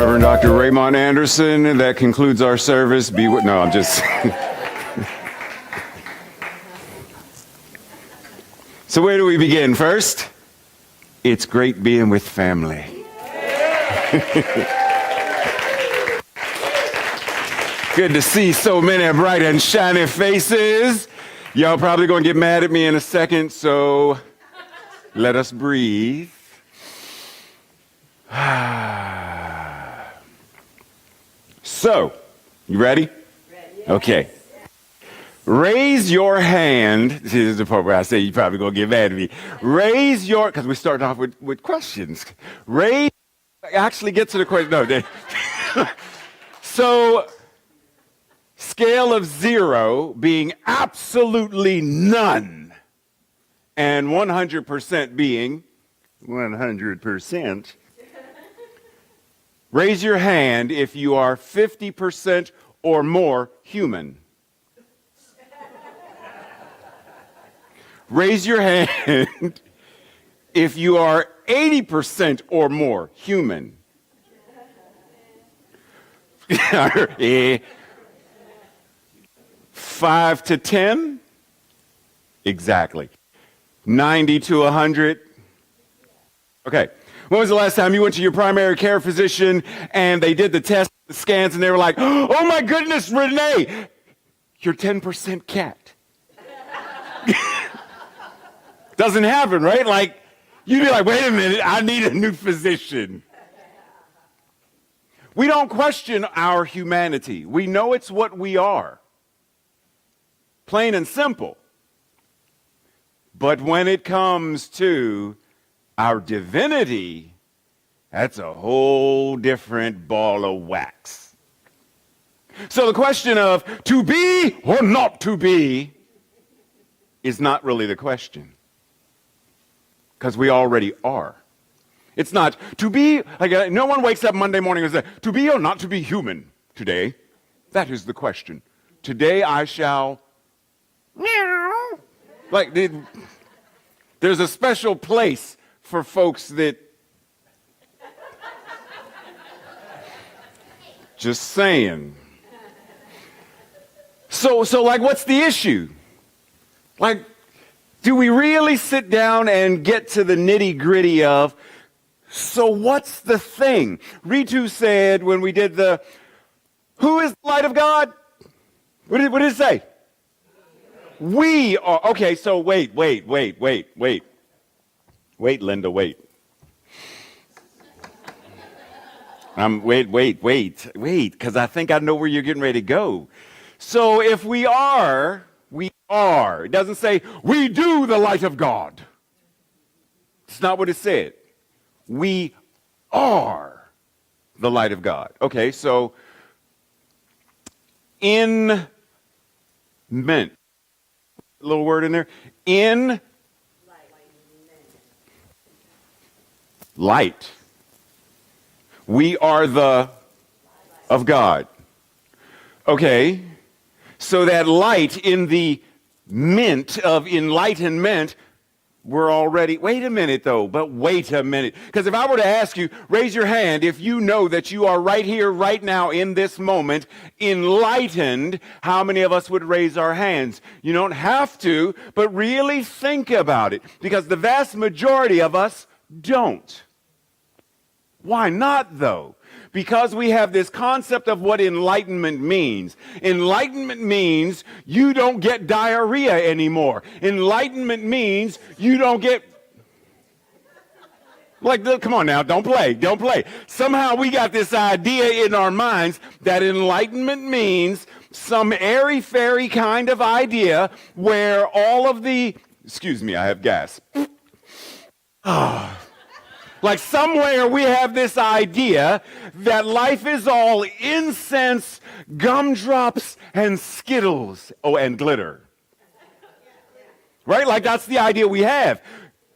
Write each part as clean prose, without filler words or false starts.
Reverend Dr. Raymont Anderson. That concludes our service. No, I'm just... So where do we begin? First, it's great being with family. Good to see so many bright and shiny faces. Y'all probably going to get mad at me in a second, so let us breathe. So, you ready? Ready. Okay. Raise your hand. This is the part where I say you're probably going to get mad at me. Raise your, because we're starting off with questions. Actually get to the question. No. So, scale of 0 being absolutely none, and 100% being 100%. Raise your hand if you are 50% or more human. Raise your hand if you are 80% or more human. 5 to 10? Exactly. 90 to 100? Okay. When was the last time you went to your primary care physician and they did the tests, the scans, and they were like, oh my goodness, Renee, you're 10% cat. Doesn't happen, right? Like, you'd be like, wait a minute, I need a new physician. We don't question our humanity. We know it's what we are. Plain and simple. But when it comes to our divinity, that's a whole different ball of wax. So the question of to be or not to be is not really the question. Because we already are. It's not to be, like no one wakes up Monday morning and says, to be or not to be human today. That is the question. Today I shall meow. Like there's a special place for folks that just saying. So like what's the issue? Like, do we really sit down and get to the nitty-gritty of, so what's the thing? Ritu said when we did who is the light of God? What did it say? We are. Okay, so wait, Linda, wait. Wait, because I think I know where you're getting ready to go. So if we are. It doesn't say, we do the light of God. It's not what it said. We are the light of God. Okay, so in meant. Little word in there. In light. We are the of God. Okay. So that light in the mint of enlightenment, we're already, wait a minute. Because if I were to ask you, raise your hand if you know that you are right here, right now, in this moment, enlightened, how many of us would raise our hands? You don't have to, but really think about it. Because the vast majority of us don't. Why not, though? Because we have this concept of what enlightenment means. Enlightenment means you don't get diarrhea anymore. Enlightenment means you don't get... come on now, don't play. Somehow we got this idea in our minds that enlightenment means some airy-fairy kind of idea where all of the... Excuse me, I have gas. Like somewhere we have this idea that life is all incense, gumdrops, and Skittles. Oh, and glitter. Right? Like that's the idea we have.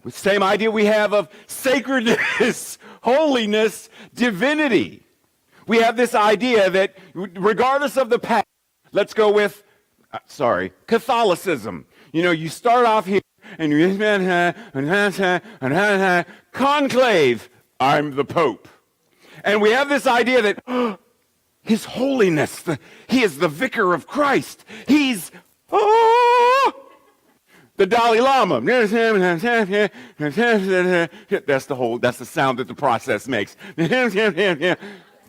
The same idea we have of sacredness, holiness, divinity. We have this idea that regardless of the past, let's go with, Catholicism. You know, you start off here and you conclave, I'm the Pope. And we have this idea that His Holiness, He is the Vicar of Christ. He's the Dalai Lama. That's the sound that the process makes.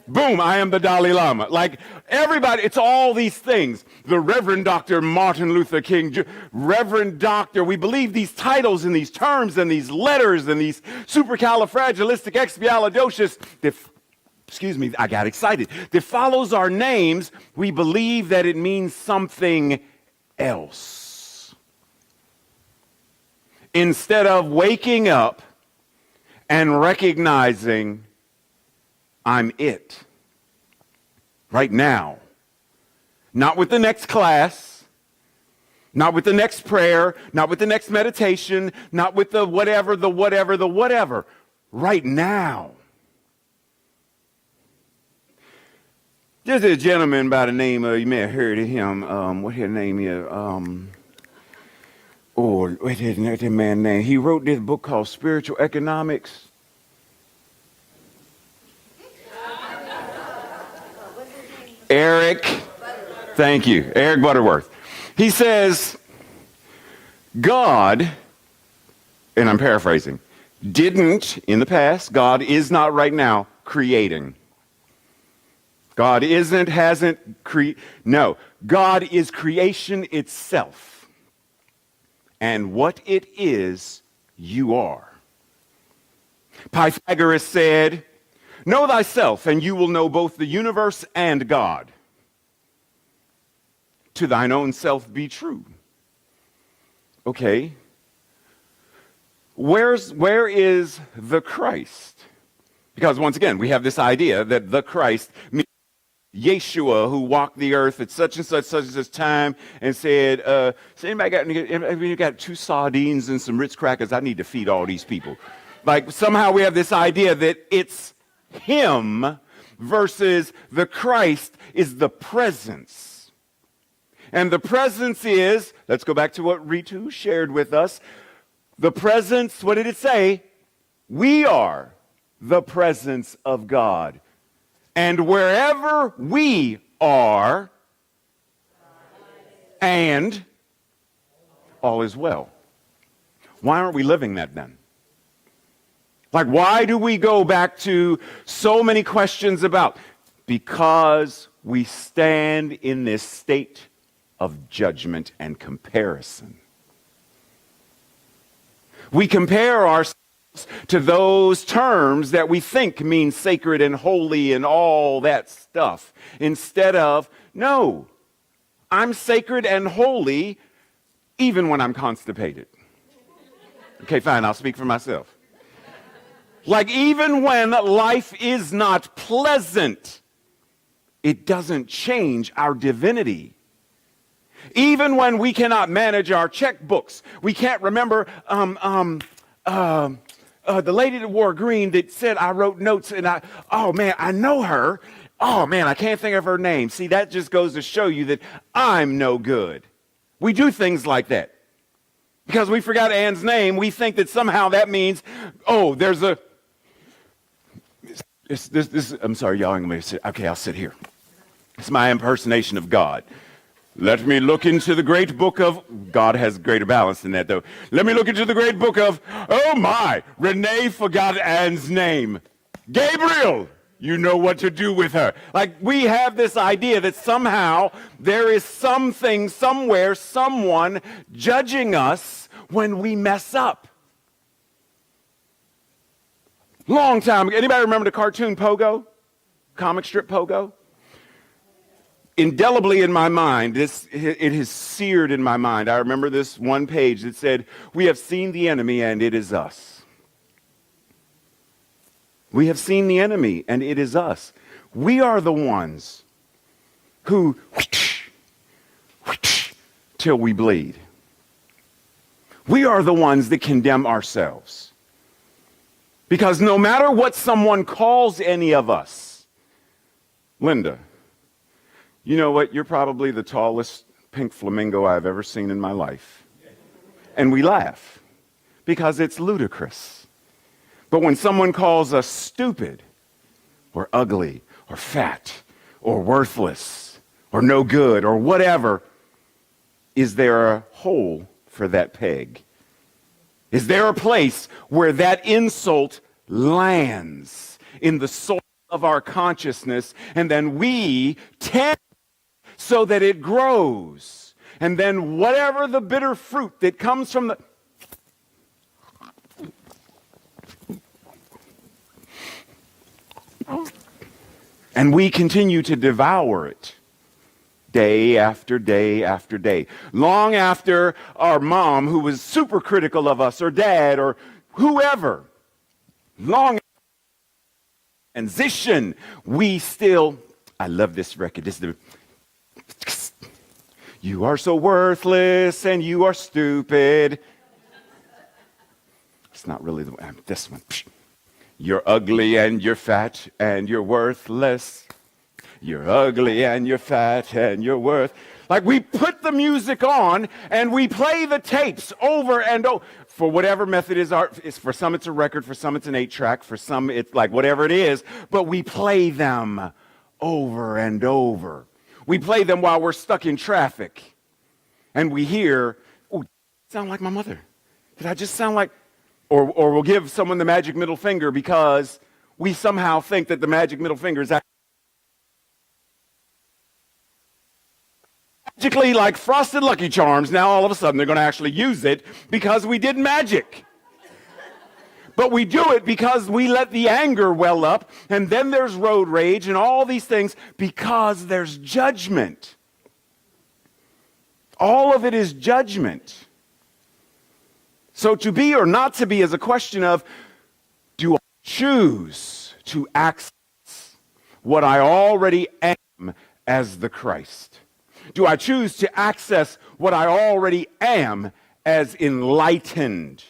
Boom, I am the Dalai Lama. Like everybody, it's all these things. The Reverend Dr. Martin Luther King, Reverend Doctor. We believe these titles and these terms and these letters and these supercalifragilisticexpialidocious. Excuse me, I got excited. That follows our names, we believe that it means something else. Instead of waking up and recognizing I'm it. Right now. Not with the next class. Not with the next prayer. Not with the next meditation. Not with the whatever. Right now. There's a gentleman by the name of, you may have heard of him. What's his name here? What's his man's name? He wrote this book called Spiritual Economics. Eric, thank you, Eric Butterworth. He says, God, and I'm paraphrasing, didn't in the past, God is not right now creating. God no, God is creation itself. And what it is, you are. Pythagoras said, know thyself, and you will know both the universe and God. To thine own self be true. Okay. Where is the Christ? Because once again, we have this idea that the Christ means Yeshua, who walked the earth at such and such time and said, so anybody got 2 sardines and some Ritz crackers? I need to feed all these people. Like somehow we have this idea that it's Him versus the Christ is the presence. And the presence is, let's go back to what Ritu shared with us. The presence, what did it say? We are the presence of God. And wherever we are, and all is well. Why aren't we living that then? Like, why do we go back to so many questions about? Because we stand in this state of judgment and comparison. We compare ourselves to those terms that we think mean sacred and holy and all that stuff. Instead of, no, I'm sacred and holy even when I'm constipated. Okay, fine, I'll speak for myself. Like even when life is not pleasant, it doesn't change our divinity. Even when we cannot manage our checkbooks, we can't remember the lady that wore green that said I wrote notes and I know her. Oh man, I can't think of her name. See, that just goes to show you that I'm no good. We do things like that. Because we forgot Ann's name, we think that somehow that means, there's a I'm sorry, y'all, I'm going to sit. Okay, I'll sit here. It's my impersonation of God. Let me look into the great book of, God has greater balance than that, though. Let me look into the great book of, oh my, Renee forgot Anne's name. Gabriel, you know what to do with her. Like, we have this idea that somehow there is something, somewhere, someone judging us when we mess up. Long time ago. Anybody remember the cartoon Pogo? Comic strip Pogo? Indelibly in my mind, it is seared in my mind. I remember this one page that said, we have seen the enemy and it is us. We have seen the enemy and it is us. We are the ones who till we bleed. We are the ones that condemn ourselves. Because no matter what someone calls any of us, Linda, you know what? You're probably the tallest pink flamingo I've ever seen in my life. And we laugh because it's ludicrous. But when someone calls us stupid, or ugly or fat or worthless or no good or whatever, is there a hole for that peg? Is there a place where that insult lands in the soul of our consciousness, and then we tend so that it grows? And then whatever the bitter fruit that comes from the... And we continue to devour it day after day after day. Long after our mom, who was super critical of us, or dad, or whoever, long after transition, we still... I love this record. This is the... You are so worthless and you are stupid. It's not really this one. You're ugly and you're fat and you're worthless. You're ugly and you're fat and you're worth. Like, we put the music on and we play the tapes over and over. For whatever method is art, for some it's a record, for some it's an 8-track, for some it's like whatever it is, but we play them over and over. We play them while we're stuck in traffic. And we hear, oh, sound like my mother. Did I just sound like... Or we'll give someone the magic middle finger because we somehow think that the magic middle finger is magically like frosted Lucky Charms. Now all of a sudden they're going to actually use it because we did magic. But we do it because we let the anger well up, and then there's road rage and all these things because there's judgment. All of it is judgment. So to be or not to be is a question of, do I choose to access what I already am as the Christ? Do I choose to access what I already am as enlightened?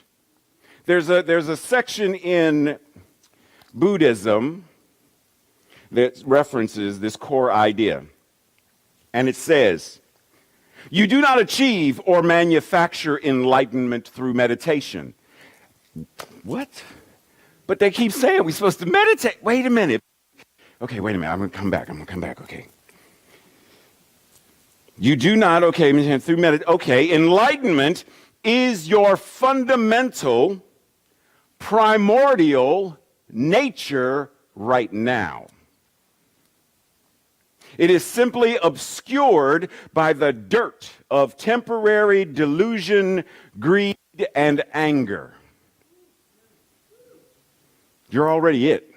There's a section in Buddhism that references this core idea. And it says, you do not achieve or manufacture enlightenment through meditation. What? But they keep saying we're supposed to meditate. Wait a minute. Okay, wait a minute. I'm going to come back. Okay. You do not, okay, through meditation. Okay, enlightenment is your fundamental, primordial nature right now. It is simply obscured by the dirt of temporary delusion, greed, and anger. You're already it.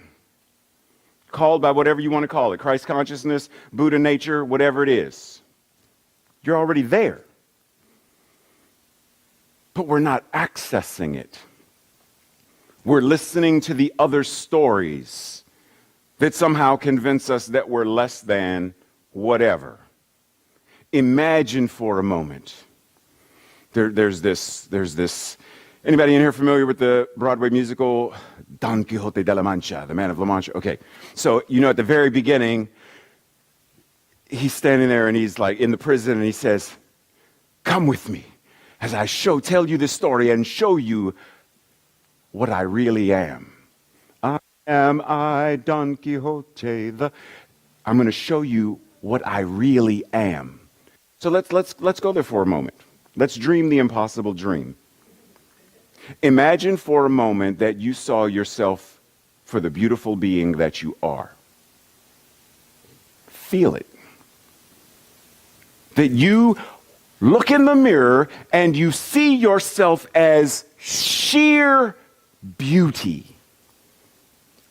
Called by whatever you want to call it, Christ consciousness, Buddha nature, whatever it is. You're already there. But we're not accessing it. We're listening to the other stories that somehow convince us that we're less than whatever. Imagine for a moment. There's this. Anybody in here familiar with the Broadway musical Don Quixote de la Mancha, the Man of La Mancha? Okay, so at the very beginning, he's standing there and he's like in the prison and he says, "Come with me as I tell you this story and show you what I really am. Am I Don Quixote? I'm going to show you what I really am." So let's go there for a moment. Let's dream the impossible dream. Imagine for a moment that you saw yourself for the beautiful being that you are. Feel it. That you look in the mirror and you see yourself as sheer beauty.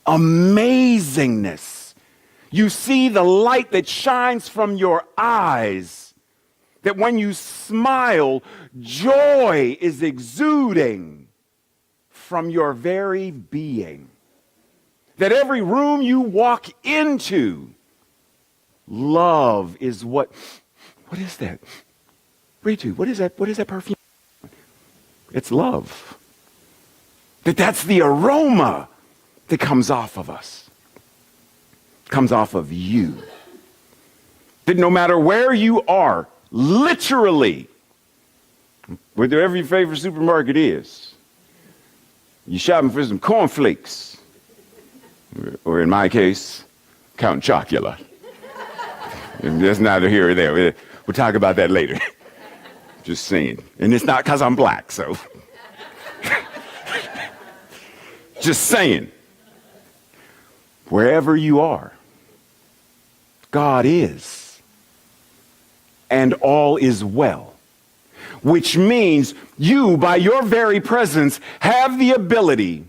Amazingness. You see the light that shines from your eyes, that when you smile, joy is exuding from your very being. That every room you walk into, love is what is that? Ritu, what is that perfume? It's love. That's the aroma that comes off of us, comes off of you. That no matter where you are, literally, wherever your favorite supermarket is, you're shopping for some cornflakes, or in my case, Count Chocula. And that's neither here or there. We'll talk about that later. Just saying. And it's not because I'm black, so. Just saying. Wherever you are, God is. And all is well. Which means you, by your very presence, have the ability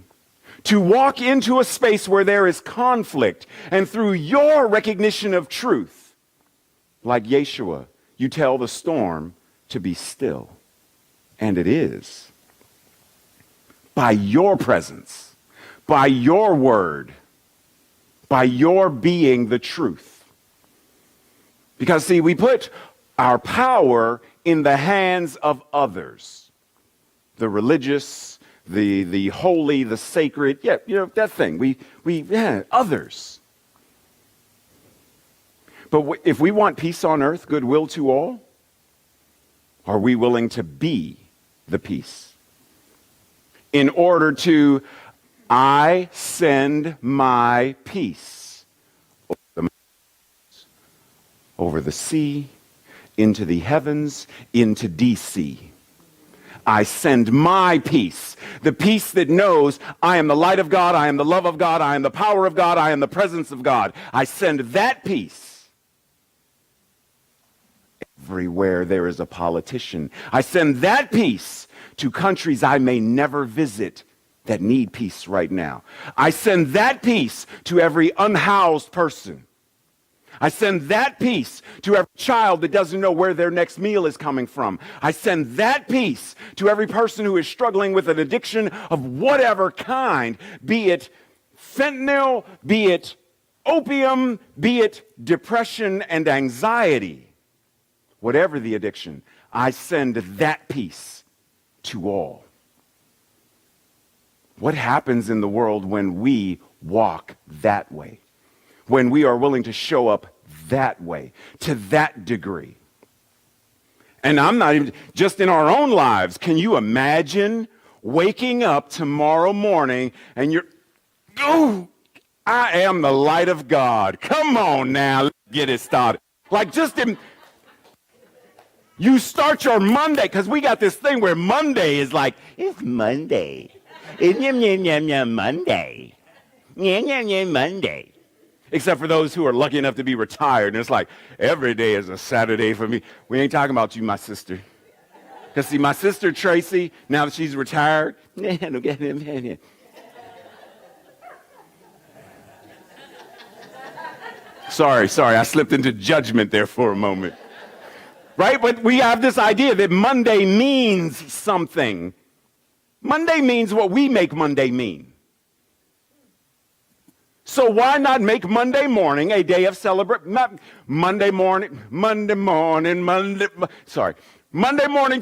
to walk into a space where there is conflict, and through your recognition of truth, like Yeshua, you tell the storm to be still. And it is. By your presence, by your word, by your being the truth. Because, see, we put our power in the hands of others. The religious, the holy, the sacred, that thing. Others. But if we want peace on earth, goodwill to all, are we willing to be the peace? In order to, I send my peace over the sea, into the heavens, into DC. I send my peace, the peace that knows I am the light of God, I am the love of God, I am the power of God, I am the presence of God. I send that peace everywhere there is a politician. I send that peace to countries I may never visit that need peace right now. I send that peace to every unhoused person. I send that peace to every child that doesn't know where their next meal is coming from. I send that peace to every person who is struggling with an addiction of whatever kind, be it fentanyl, be it opium, be it depression and anxiety. Whatever the addiction, I send that peace to all. What happens in the world when we walk that way? When we are willing to show up that way, to that degree. And I'm not even, just in our own lives, can you imagine waking up tomorrow morning and you're, I am the light of God. Come on now, let's get it started. Like you start your Monday, because we got this thing where Monday is like, it's Monday. It's Monday. Monday. Except for those who are lucky enough to be retired. And it's like, every day is a Saturday for me. We ain't talking about you, my sister. Because see, my sister Tracy, now that she's retired, sorry, I slipped into judgment there for a moment. Right? But we have this idea that Monday means something. Monday means what we make Monday mean. So why not make Monday morning a day of celebration? Monday morning,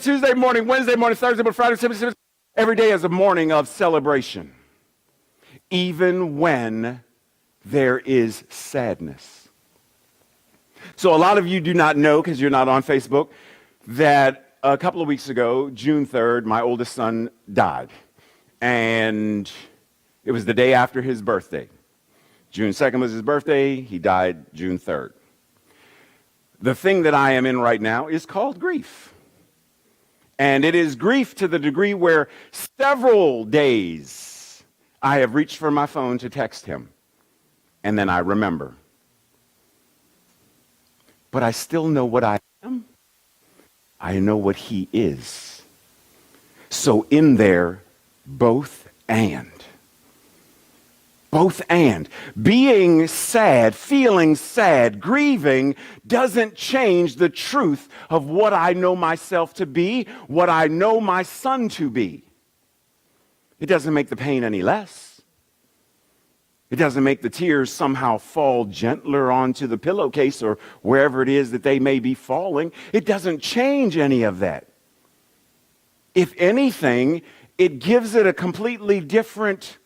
Tuesday morning, Wednesday morning, Thursday morning, Friday, every day is a morning of celebration. Even when there is sadness. So a lot of you do not know, because you're not on Facebook, that a couple of weeks ago, June 3rd, my oldest son died. And it was the day after his birthday. June 2nd was his birthday. He died June 3rd. The thing that I am in right now is called grief. And it is grief to the degree where several days I have reached for my phone to text him. And then I remember. But I still know what I am. I know what he is. So in there, both and. Both and. Being sad, feeling sad, grieving doesn't change the truth of what I know myself to be, what I know my son to be. It doesn't make the pain any less. It doesn't make the tears somehow fall gentler onto the pillowcase or wherever it is that they may be falling. It doesn't change any of that. If anything, it gives it a completely different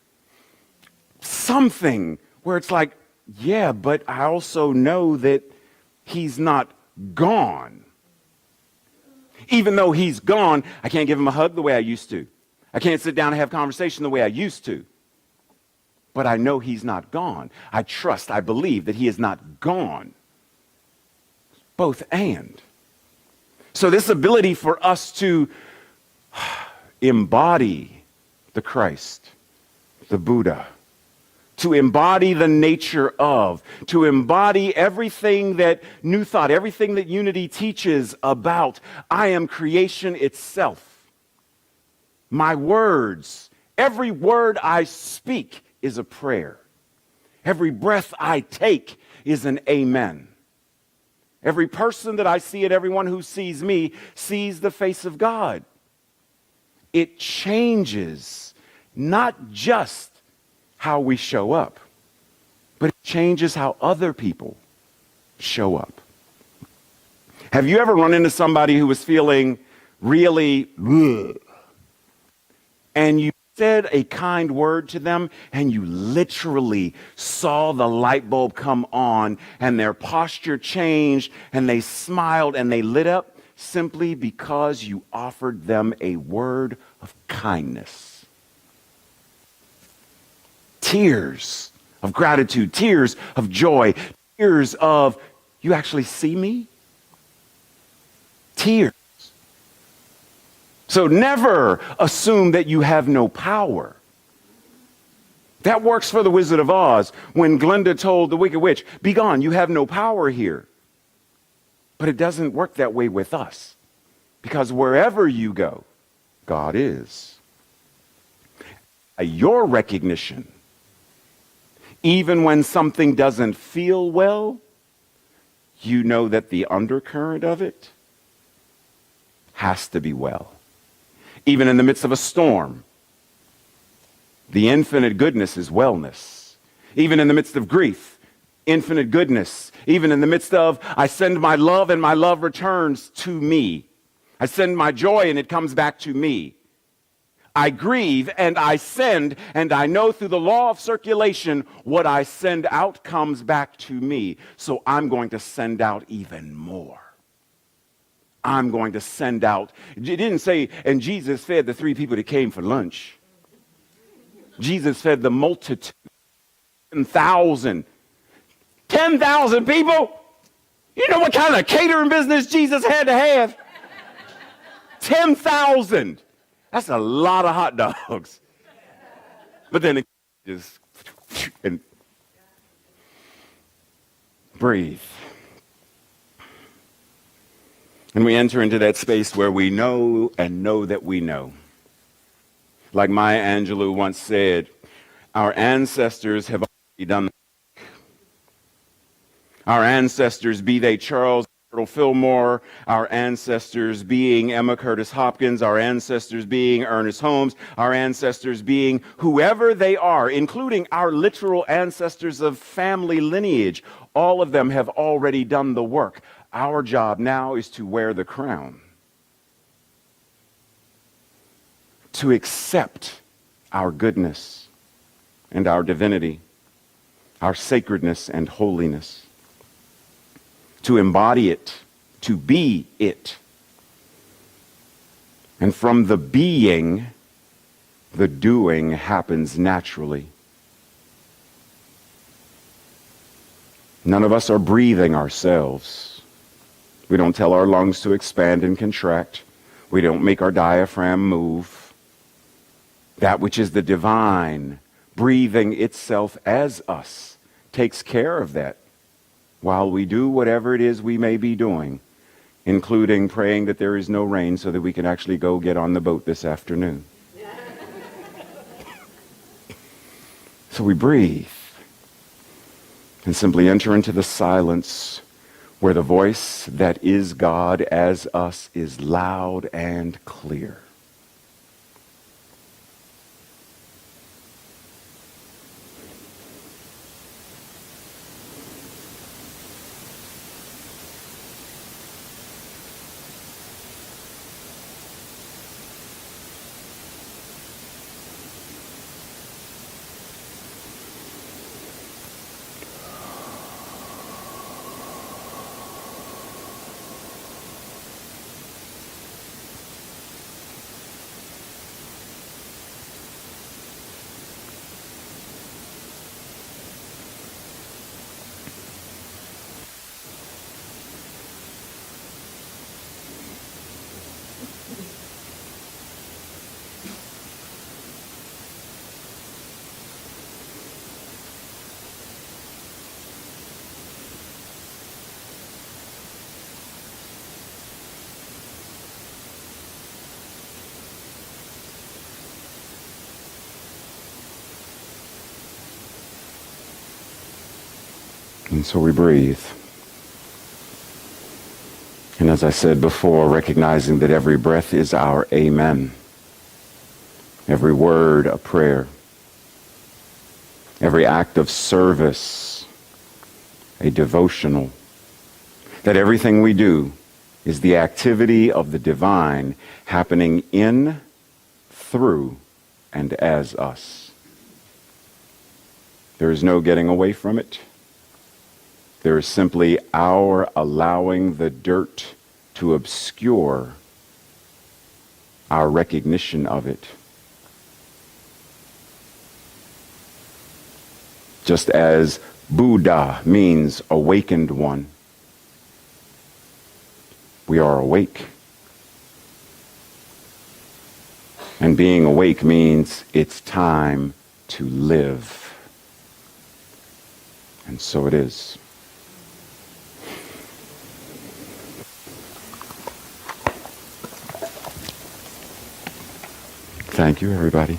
something where it's like, yeah, but I also know that he's not gone. Even though he's gone, I can't give him a hug the way I used to. I can't sit down and have conversation the way I used to. but I know he's not gone. I trust, I believe that he is not gone. Both and. So this ability for us to embody the Christ, the Buddha, to embody the nature of, to embody everything that New Thought, everything that Unity teaches about, I am creation itself. My words, every word I speak is a prayer. Every breath I take is an amen. Every person that I see and everyone who sees me sees the face of God. It changes not just how we show up, but it changes how other people show up. Have you ever run into somebody who was feeling really ugh, and you said a kind word to them and you literally saw the light bulb come on and their posture changed and they smiled and they lit up simply because you offered them a word of kindness? Tears of gratitude, tears of joy, tears of, you actually see me? Tears. So never assume that you have no power. That works for the Wizard of Oz when Glinda told the Wicked Witch, "Be gone, you have no power here." But it doesn't work that way with us, because wherever you go, God is. Your recognition, even when something doesn't feel well, you know that the undercurrent of it has to be well. Even in the midst of a storm, the infinite goodness is wellness. Even in the midst of grief, infinite goodness. Even in the midst of, I send my love and my love returns to me. I send my joy and it comes back to me. I grieve and I send, and I know through the law of circulation, what I send out comes back to me. So I'm going to send out even more. I'm going to send out. It didn't say, and Jesus fed the 3 people that came for lunch. Jesus fed the multitude, 10,000. 10,000 people? You know what kind of catering business Jesus had to have? 10,000. That's a lot of hot dogs. But then it just, and breathe. And we enter into that space where we know and know that we know. Like Maya Angelou once said, our ancestors have already done the work. Our ancestors, be they Charles Fillmore, our ancestors being Emma Curtis Hopkins, our ancestors being Ernest Holmes, our ancestors being whoever they are, including our literal ancestors of family lineage, all of them have already done the work. Our job now is to wear the crown, to accept our goodness and our divinity, our sacredness and holiness, to embody it, to be it. And from the being, the doing happens naturally. None of us are breathing ourselves. We don't tell our lungs to expand and contract. We don't make our diaphragm move. That which is the divine, breathing itself as us, takes care of that while we do whatever it is we may be doing, including praying that there is no rain so that we can actually go get on the boat this afternoon. So we breathe and simply enter into the silence where the voice that is God as us is loud and clear. And so we breathe. And as I said before, recognizing that every breath is our amen. Every word a prayer. Every act of service a devotional. That everything we do is the activity of the divine happening in, through, and as us. There is no getting away from it. There is simply our allowing the dirt to obscure our recognition of it. Just as Buddha means awakened one, we are awake. And being awake means it's time to live. And so it is. Thank you, everybody.